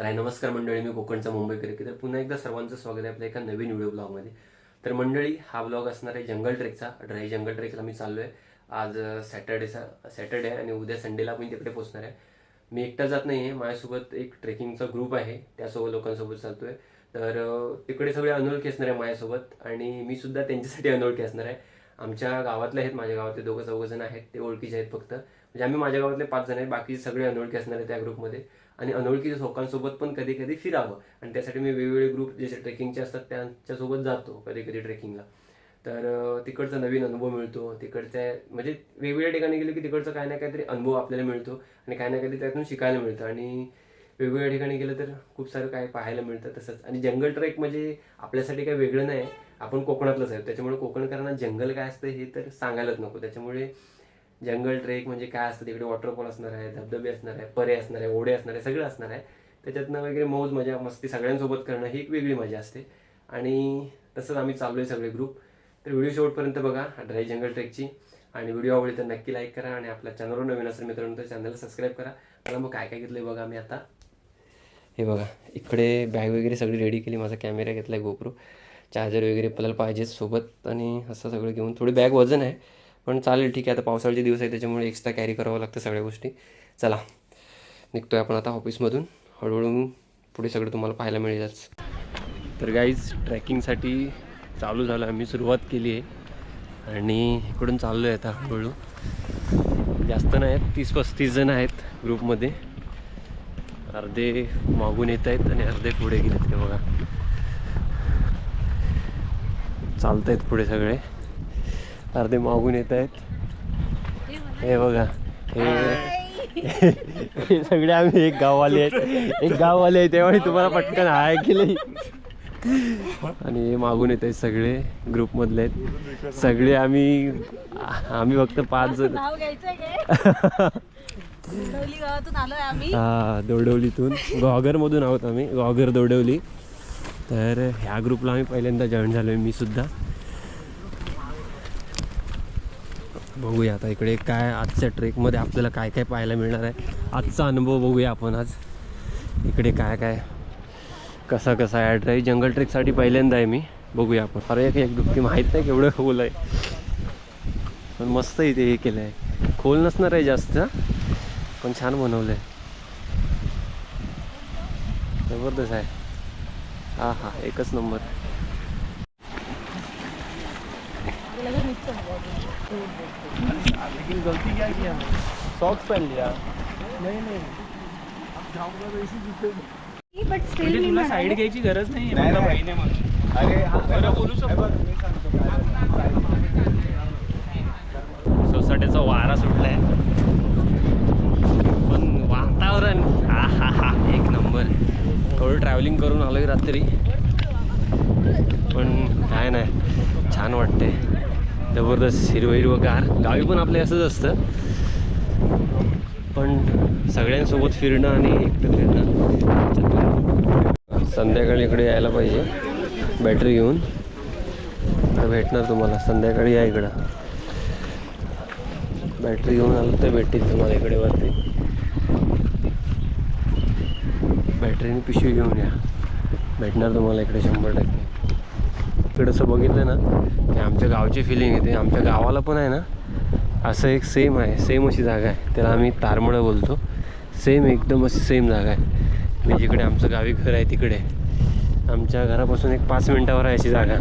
तर आहे नमस्कार मंडळी, मी कोकणचा मुंबईकर की तर पुन्हा एकदा सर्वांचं स्वागत आहे आपल्या एका नवीन व्हिडिओ ब्लॉगमध्ये. तर मंडळी, हा ब्लॉग असणार आहे जंगल ट्रेकचा. ड्राई जंगल ट्रेकला मी चाललो आहे. आज सॅटर्डे आहे आणि उद्या संडेला आपण तिकडे पोहोचणार आहे. मी एकटा जात नाही आहे, माझ्यासोबत एक ट्रेकिंगचा ग्रुप आहे, त्यासोबत लोकांसोबत चालतोय. तर तिकडे सगळे अनोळखी असणार आहे माझ्यासोबत आणि मी सुद्धा त्यांच्यासाठी अनोळखी असणार आहे. आमच्या गावातले आहेत, माझ्या गावातले दोघं चौघ जण आहेत, ते ओळखीचे आहेत फक्त. म्हणजे आम्ही माझ्या गावातले 5 जण आहेत, बाकी सगळे अनोळखी असणार आहे त्या ग्रुपमध्ये. आणि अनोळखी लोकांसोबत पण कधी कधी फिरावं, आणि त्यासाठी मी वेगवेगळे ग्रुप जे ट्रेकिंगचे असतात त्यांच्यासोबत जातो कधी कधी ट्रेकिंगला. तर तिकडचा नवीन अनुभव मिळतो. तिकडच्या म्हणजे वेगवेगळ्या ठिकाणी गेले की तिकडचा काही ना काहीतरी अनुभव आपल्याला मिळतो आणि काही ना काहीतरी त्यातून शिकायला मिळतं. आणि वेगवेगळ्या ठिकाणी गेलं तर खूप सारं काय पाहायला मिळतं. तसंच आणि जंगल ट्रेक म्हणजे आपल्यासाठी काही वेगळं नाही, आपण कोकणातलंच आहे, त्याच्यामुळे कोकणकरांना जंगल काय असतं हे तर सांगायलाच नको. त्याच्यामुळे जंगल ट्रेक म्हणजे काय असतं, तिकडे वॉटरफॉल असणार आहे, धबधबे असणार आहे, परे असणार आहे, ओढे असणार आहे, सगळं असणार आहे. त्याच्यातनं वगैरे मौज मजा मस्ती सगळ्यांसोबत करणं ही एक वेगळी मजा असते. आणि तसंच आम्ही चाललोय सगळे ग्रुप. तर व्हिडिओ शेवटपर्यंत बघा ड्राई जंगल ट्रेकची. आणि व्हिडिओ आवडली तर नक्की लाईक करा आणि आपल्या चॅनलवर नवीन असेल मित्रांनो तर चॅनलला सबस्क्राईब करा. मला मग काय काय घेतलंय बघा मी आता. हे बघा, इकडे बॅग वगैरे सगळी रेडी केली. माझा कॅमेरा घेतला आहे गोप्रो, चार्जर वगैरे आपल्याला पाहिजेच सोबत. आणि असं सगळं घेऊन थोडी बॅग वजन आहे, पण चालेल, ठीक आहे. आता पावसाळ्याचे दिवस आहे त्याच्यामुळे एक्स्ट्रा कॅरी करावं लागतं सगळ्या गोष्टी. चला निघतोय आपण आता ऑफिसमधून. हळूहळू पुढे सगळं तुम्हाला पाहायला मिळेलच. तर गाईज, ट्रॅकिंगसाठी चालू झालं, आम्ही सुरुवात केली आहे आणि इकडून चाललो आहे आता हळूहळू. जास्त नाही आहेत, 30-35 जण आहेत ग्रुपमध्ये. अर्धे मागून येत आहेत आणि अर्धे पुढे गेलेत. ते बघा चालत आहेत पुढे सगळे, अर्धे मागून येत आहेत. हे बघा, हे सगळे आम्ही एक गाववाले आहे तेव्हा तुम्हाला पटकन आहे की नाही. आणि हे मागून येत आहेत सगळे ग्रुपमधले आहेत सगळे. आम्ही फक्त 5 जण. हा, दोडवलीतून, घॉगरमधून आहोत आम्ही, घॉगर दोडवली. तर ह्या ग्रुपला आम्ही पहिल्यांदा जॉईन झालो आहे, मी सुद्धा. बघूया आता इकडे काय आजच्या ट्रेकमध्ये आपल्याला काय काय पाहायला मिळणार आहे. आजचा अनुभव बघूया आपण आज. इकडे काय काय कसा आहे. ड्राई जंगल ट्रेकसाठी पहिल्यांदा आहे मी. बघूया आपण. अरे एक दुःखी माहीत नाही केवढं खोल आहे, पण मस्त इथे हे केलं आहे. खोल नसणार आहे जास्त, पण छान बनवलं आहे, जबरदस्त आहे. हा हा, एकच नंबर. लेकिन गलती क्या की हमने सॉक्स पहन लिया. नहीं बट स्टिल तुला साईड घ्यायची गरज नाही आहे. अरे हा बोलू शकतो. सोसायटीचा वारा सुटलाय, पण वातावरण हा हा हा एक नंबर. थोडं ट्रॅव्हलिंग करून आलोय रात्री, पण काय नाही, छान वाटते. जबरदस्त हिरवगार. गावी पण आपले असंच असतं, पण सगळ्यांसोबत फिरणं आणि एकटं फिरणं. संध्याकाळी इकडे यायला पाहिजे बॅटरी घेऊन, तर भेटणार तुम्हाला. संध्याकाळी या इकडं, बॅटरी घेऊन आलं तर भेटतील तुम्हाला इकडे वरती. बॅटरीने पिशवी घेऊन या, भेटणार तुम्हाला इकडे 100%. इकडं असं बघितलं ना की आमच्या गावची फिलिंग येते. आमच्या गावाला पण आहे ना असं एक सेम अशी जागा आहे, त्याला आम्ही तारमळं बोलतो. सेम एकदम अशी सेम जागा आहे. मी जिकडे आमचं गावी घर आहे तिकडे आमच्या घरापासून एक 5 मिनटावर आहे अशी जागा.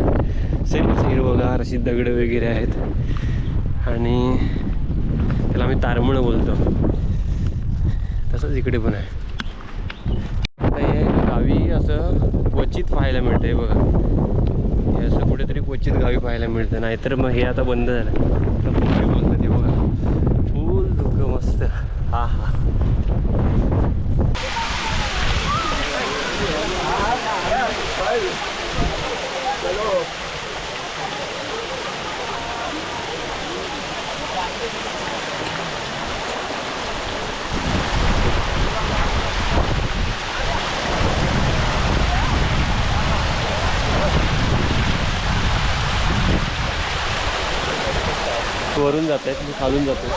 सेम हिरवगार अशी दगडं वगैरे आहेत आणि त्याला आम्ही तारमळं बोलतो. तसंच इकडे पण आहे. आता हे गावी असं क्वचित पाहायला मिळतं आहे बघा, हे असं कुठेतरी क्वचित गावी पाहायला मिळतं. नाहीतर मग हे आता बंद झालं. तर फुल बोलतं ते बघा, फुल धुकं मस्त. हा हा, वरून जात आहेत, मी खालून जातो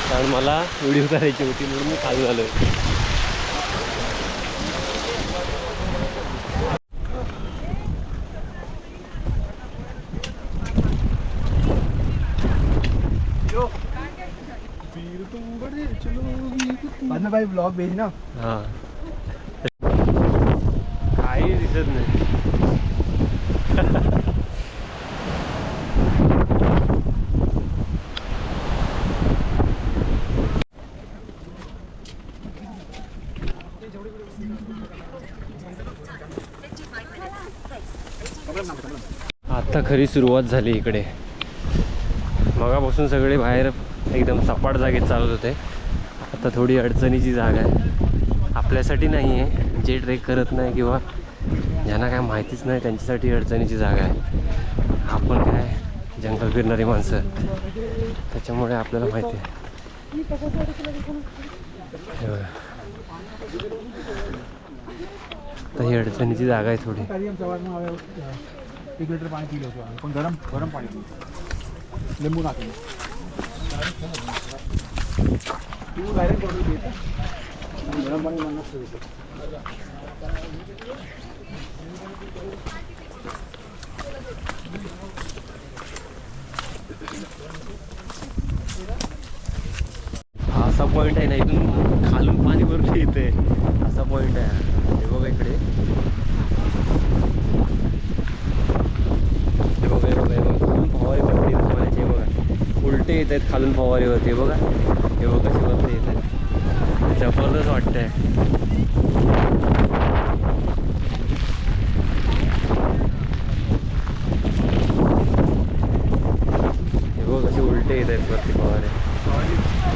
कारण मला व्हिडिओ करायची होती म्हणून मी खाली आलो आहे. भाई ब्लॉग भेजना. हा काही दिसत नाही. आता खरी सुरुवात झाली इकडे. मगापासून सगळे बाहेर एकदम सपाट जागेत चालत होते. आता थोडी अडचणीची जागा आहे. आपल्यासाठी नाही आहे, जे ट्रेक करत नाही किंवा ज्यांना काय माहितीच नाही त्यांच्यासाठी अडचणीची जागा आहे. आपण काय जंगल फिरणारी माणसं, त्याच्यामुळे आपल्याला माहिती आहे. हे बघा. आता ही अडचणीची जागा आहे थोडी. 1 लिटर पाणी पिलं होतं पण गरम गरम पाणी लिंबू टाकलं. तू डायरेक्ट बॉटल घेत गरम पाणी म्हणूनच ठेवतो. हा असा पॉईंट आहे ना, इथून खालून पाणी भरून येते. असा पॉईंट आहे. हे बघा इकडे, हे बघा, हे बघा, हे बघा खालून फवारे वरती पाण्याचे. हे बघा उलटे येत आहेत खालून फवारे वरती. बघा हे बघा कसे वरती येत आहेत. जबरदस्त वाटतंय. हे बघा कसे उलटे येत आहेत वरती फवारे.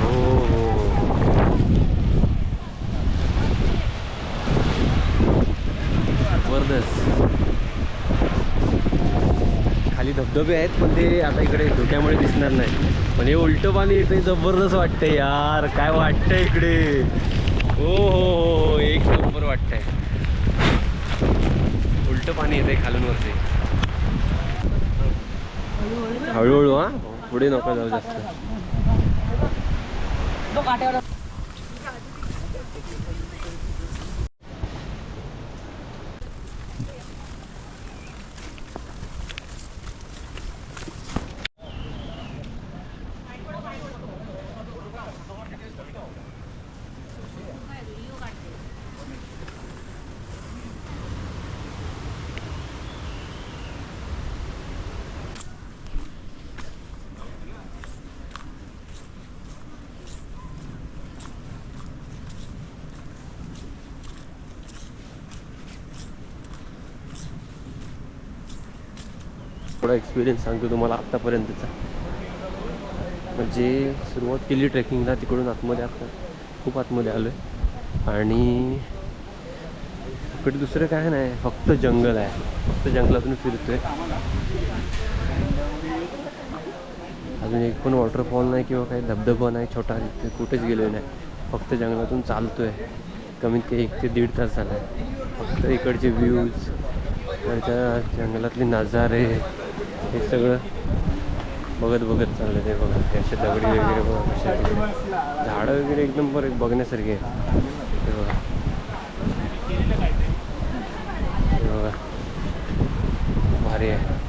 हो हो जबरदस्त. खाली धबधबे आहेत पण ते आता इकडे धुक्यामुळे दिसणार नाही. पण हे उलटं पाणी येतंय, जबरदस्त वाटतंय यार. काय वाटतंय इकडे. हो हो एक नंबर वाटतंय. उलटं पाणी येतंय खालून वरती. हळूहळू हा, पुढे नका जाऊ जास्त. थोडा एक्सपिरियन्स सांगतो तुम्हाला आत्तापर्यंतचा. म्हणजे सुरुवात केली ट्रेकिंगला तिकडून आतमध्ये, आता खूप आतमध्ये आलो आहे. आणि इकडे दुसरं काय नाही, फक्त जंगल आहे. फक्त जंगलातून फिरतोय. अजून एक पण वॉटरफॉल नाही किंवा काही धबधबा नाही छोटा, तिथे कुठेच गेलो नाही. फक्त जंगलातून चालतोय. कमीत कमी 1 ते 1.5 तास झाला आहे. फक्त इकडचे व्ह्यूज, इकडच्या जंगलातले नजारे, हे सगळं बघत बघत चाललं. ते बघा असे दगडी वगैरे बघा कशा, झाडं वगैरे एकदम बरं बघण्यासारखे आहे. ते बघा, हे बघा भारी आहे.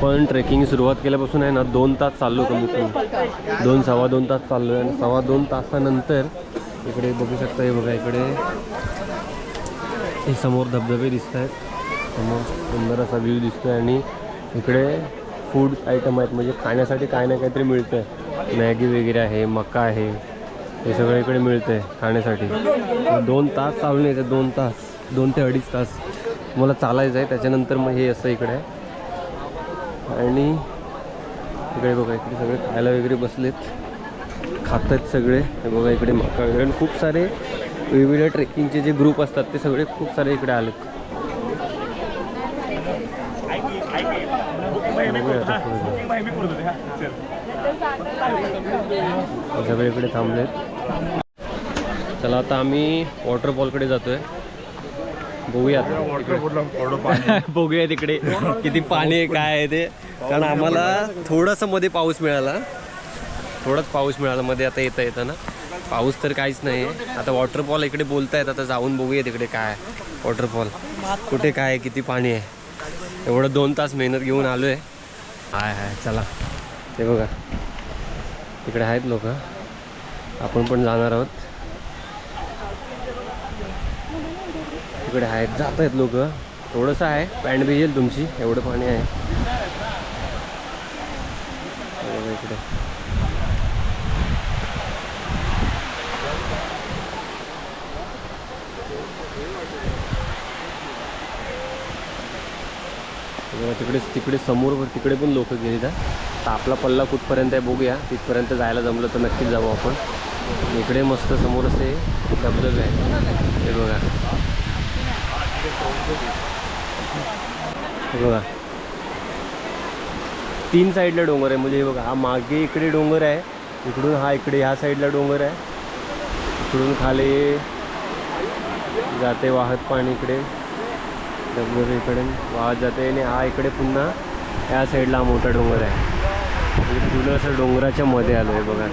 पण ट्रेकिंग सुरुवात केल्यापासून आहे ना 2 तास चाललो, कमीत कमी 2-2.25 तास चाललो आहे. आणि 2.25 तासानंतर इकडे बघू शकता. हे बघा इकडे हे समोर धबधबे दिसत आहेत. समोर सुंदर असा व्ह्यू दिसतोय. आणि इकडे फूड आयटम आहेत, म्हणजे खाण्यासाठी काय ना काहीतरी मिळतं आहे. मॅगी वगैरे आहे, मका आहे, हे सगळं इकडे मिळतं आहे खाण्यासाठी. 2 तास चालून यायचं. 2 तास, 2 ते 2.5 तास मला चालायचं आहे. त्याच्यानंतर मग हे असं इकडे आहे. आणि इकडे बघा इकडे सगळे खायला वगैरे बसलेत, खात आहेत सगळे. हे बघा इकडे मका वगैरे. आणि खूप सारे वेगवेगळ्या ट्रेकिंगचे जे ग्रुप असतात ते सगळे खूप सारे इकडे आलेत. सगळे इकडे थांबलेत. चला आता आम्ही वॉटरफॉलकडे जातोय. बघूया बघूया तिकडे किती पाणी आहे, काय आहे ते. कारण आम्हाला थोडंसं मध्ये पाऊस मिळाला. थोडाच पाऊस मिळाला मध्ये आता येताना. पाऊस तर काहीच नाही आहे. आता वॉटरफॉल इकडे बोलतायत, आता जाऊन बघूया तिकडे काय वॉटरफॉल कुठे काय आहे, किती पाणी आहे. एवढं 2 तास मेहनत घेऊन आलो आहे. हाय चला ते बघा तिकडे आहेत लोक, आपण पण जाणार आहोत. तिकडे आहेत, जात आहेत लोक. थोडंसं आहे, पॅन्ट भिजेल तुमची, एवढं पाणी आहे इकडे. तिकडे समोर तिकडे पण लोक गेली. तर आपला पल्ला कुठपर्यंत आहे बघूया. तिथपर्यंत जायला जमलं तर नक्कीच जाऊ आपण. इकडे मस्त समोर असे धबधबे आहे, हे बघा. हे बघा 3 साईडला डोंगर आहे. म्हणजे हे बघा, हा मागे इकडे डोंगर आहे, इकडून हा इकडे ह्या साईडला डोंगर आहे, इकडून खाली जाते वाहत पाणी, इकडे धबधबे इकडे वाहत जाते. आणि हा इकडे पुन्हा या साईडला हा मोठा डोंगर आहे. म्हणजे पूर्ण असं डोंगराच्या मध्ये आलो आहे बघा.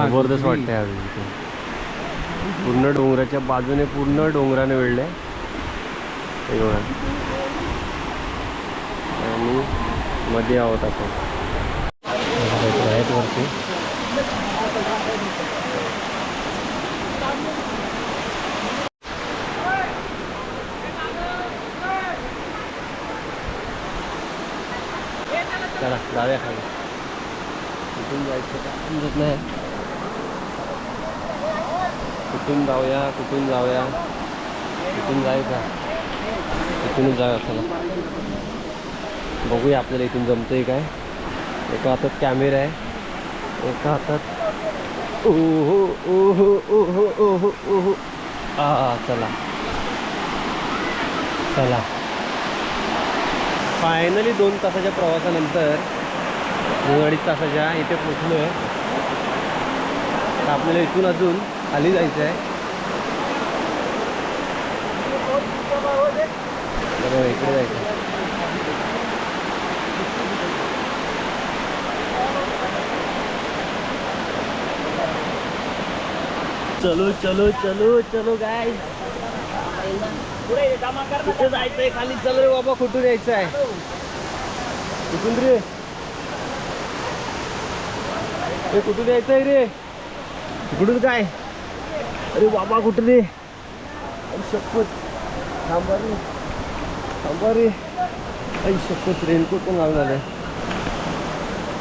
जबरदस्त वाटतं यावेळी इथे. पूर्ण डोंगराच्या बाजूने पूर्ण डोंगराने वेळले हे बघा. आणि मध्ये आहोत आपण, आहेत वरती. चला जाऊया खाली. कुठून जायचं का समजत नाही. कुठून जाऊया, कुठून जायचं, इथूनच जाऊया. चला बघूया आपल्याला इथून जमतंय काय. एका हातात कॅमेरा आहे, एका हातात ओहो ओहो ओहो ओहो ओहो. चला चला फायनली 2 तासाच्या प्रवासानंतर 2-2.5 तासाच्या इथे पोचलो आहे. तर आपल्याला इथून अजून खाली जायचं आहे. बरोबर इकडे जायचं. चलो चलो चलो चलो गाइस, कुठे जायचंय खाली. चल रे बाबा, कुठून यायचं आहे, कुठून रे, कुठून यायचंय रे, इकडून काय. अरे बाबा कुठं रे, शपथ. थांबा रे, आई शपथ. रेनकोट पण लावून आलाय.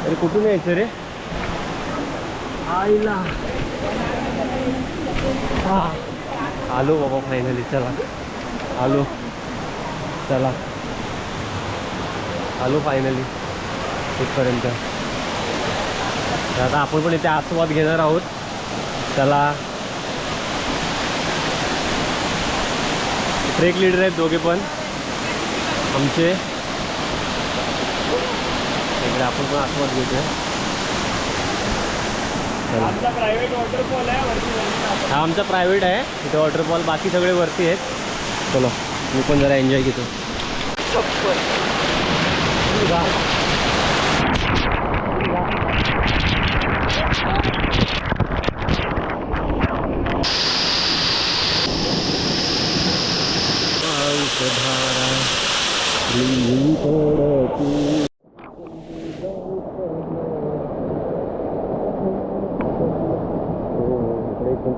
अरे कुठून यायचं रे, आईला. आलो बाबा फायनली. चला आलो, चला आलो फायनली इथपर्यंत. आता आपण पण इथे आस्वाद घेणार आहोत. चला ट्रेक लीडर आहेत दोघे पण आमचे. इकडे आपण पण आस्वाद घेतोय. आमचा प्रायव्हेट वॉटरफॉल आहे वरती. हा आमचा प्रायव्हेट आहे इथे वॉटरफॉल, बाकी सगळे वरती आहेत. चलो मी पण जरा एन्जॉय घेतो.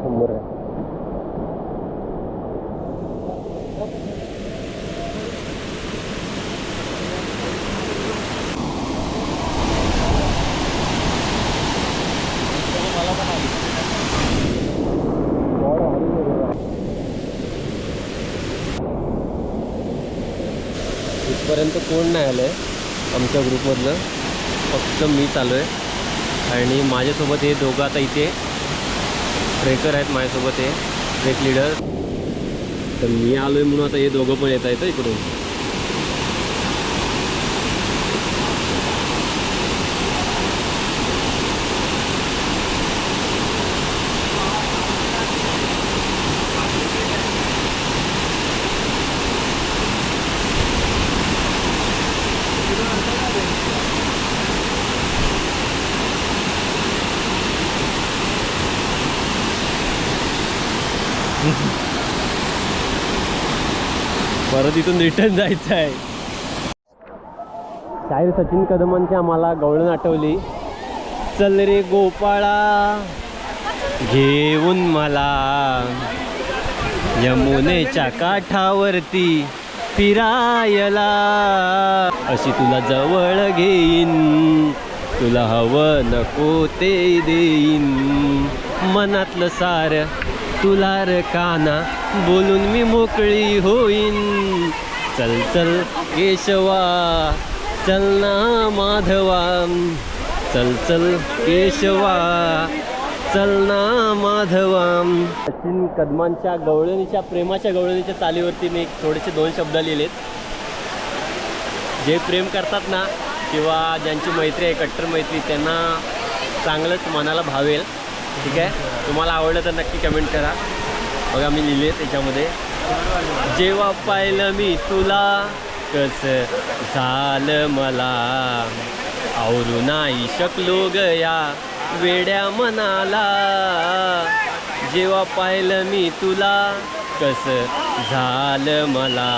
समोर आहे. इथपर्यंत कोण नाही आलं आहे आमच्या ग्रुपमधलं, फक्त मी चालू आहे. आणि माझ्यासोबत हे दोघं आता इथे ट्रेकर आहेत माझ्यासोबत, हे ट्रेक लीडर. तर मी आलो आहे म्हणून आता हे दोघं पण येत आहेत इकडून. परत इथून रिटर्न जायचं आहे. शाहीर सचिन कदमांची आम्हाला गवळण आठवली. चल रे गोपाळा घेऊन मला यमुनेच्या काठावरती फिरायला, अशी तुला जवळ घेईन, तुला हवं नको ते देईन, मनातलं सार तुला र काना बोलून मी मोकळी होईन. चल चल केशवा चल ना माधवा, चल चल केशवा चल ना माधवा. सचिन कदमांच्या गवळणीच्या प्रेमाच्या गवळणीच्या चालीवरती मी थोडेसे 2 शब्द लिहिलेत. जे प्रेम करतात ना किंवा ज्यांची मैत्री आहे कट्टर मैत्री, त्यांना चांगलंच मनाला भावेल. ठीक आहे, तुम्हाला आवडलं तर नक्की कमेंट करा. बघा मी लिहिले त्याच्यामध्ये, जेव्हा पाहिलं मी तुला कसं झालं मला, आवरू नाही शकलो गया वेड्या मनाला, जेव्हा पाहिलं मी तुला कसं झालं मला,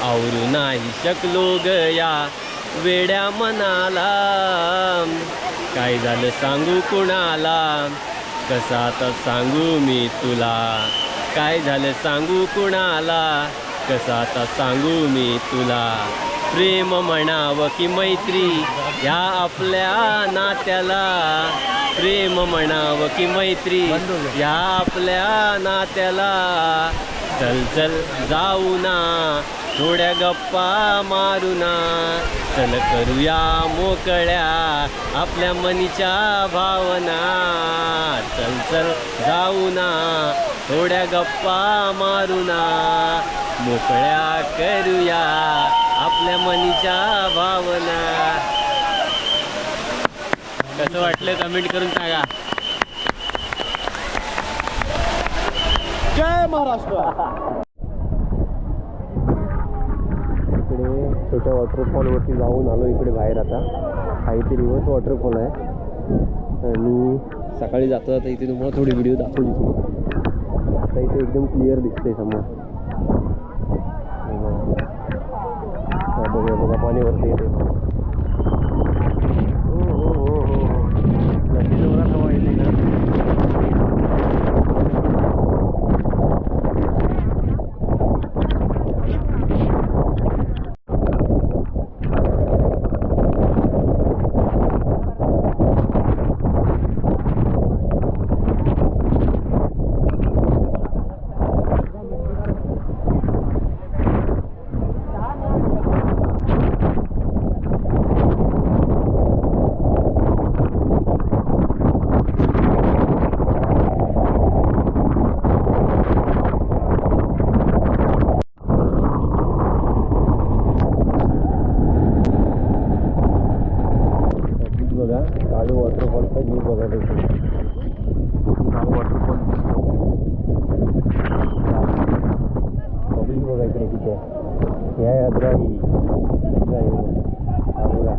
आवरू नाही शकलो गया वेड्या मनाला, काय झालं सांगू कुणाला, कसं आता सांगू मी तुला, काय झालं सांगू कुणाला, कसं आता सांगू मी तुला, प्रेम म्हणावं की मैत्री या आपल्या नात्याला, प्रेम म्हणावं की मैत्री या आपल्या नात्याला, चल चल जाऊ ना थोड्या गप्पा मारू ना, चल करूया मोकळ्या आपल्या मनीच्या भावना, चल चल जाऊ ना थोड्या गप्पा मारू ना, मोकळ्या करूया आपल्या मनीच्या भावना. कसं वाटलं कमेंट करून सांगा. जय महाराष्ट्र. इकडे छोट्या वॉटरफॉलवरती जाऊन आलो इकडे बाहेर. आता हा इथे रिव्हर्स वॉटरफॉल आहे आणि सकाळी जाता जाता इथे तुम्हाला थोडी व्हिडिओ दाखवली तुम्ही. आता इथे एकदम क्लिअर दिसते समोर. बघा बघा पाणी वरती येते. नदी जोरात हवा येते ना. काळू वॉटरफॉलचा व्ह्यू बघायला वॉटरफॉल पब्लिक बघा इकडे किती आहे. हे आहे अद्राई बघा.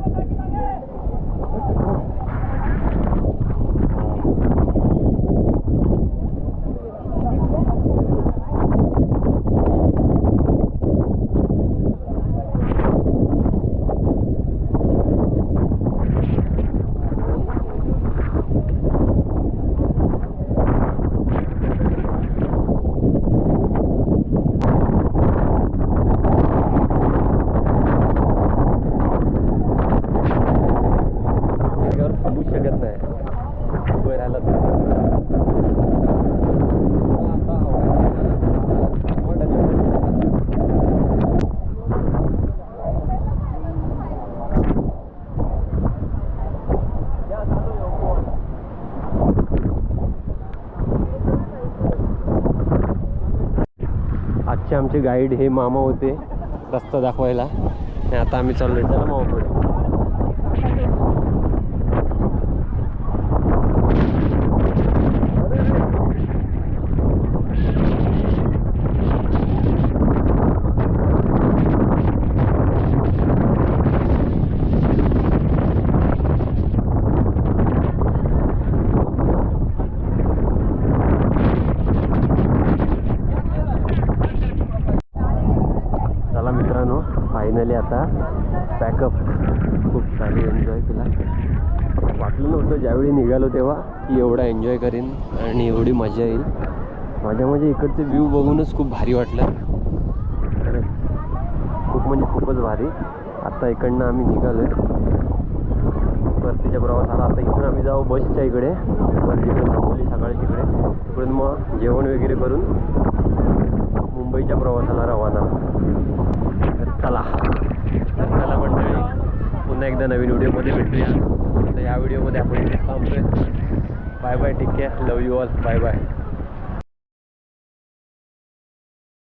आजचे आमचे गाईड हे मामा होते रस्ता दाखवायला आणि आता आम्ही चाललोय. चला मामा पुढे. फायनली आता पॅकअप. खूप सारी एन्जॉय केला. वाटलं नव्हतं ज्यावेळी निघालो तेव्हा की एवढा एन्जॉय करीन आणि एवढी मजा येईल. माझ्या म्हणजे इकडचे व्ह्यू बघूनच खूप भारी वाटलं. खरंच खूप म्हणजे खूपच भारी. आत्ता इकडनं आम्ही निघालो आहे परतीच्या प्रवासाला. आता इथून आम्ही जाऊ बसच्या इकडे, वरती इकडे थांबवली सकाळी तिकडे. तिकडून मग जेवण वगैरे करून मुंबईच्या प्रवासाला रवाना. तर चला मंडळी, पुन्हा एकदा नवीन व्हिडिओमध्ये भेटूया. तर या व्हिडिओमध्ये आपण इथे थांबतोय. Bye bye, take care, love you all, bye bye.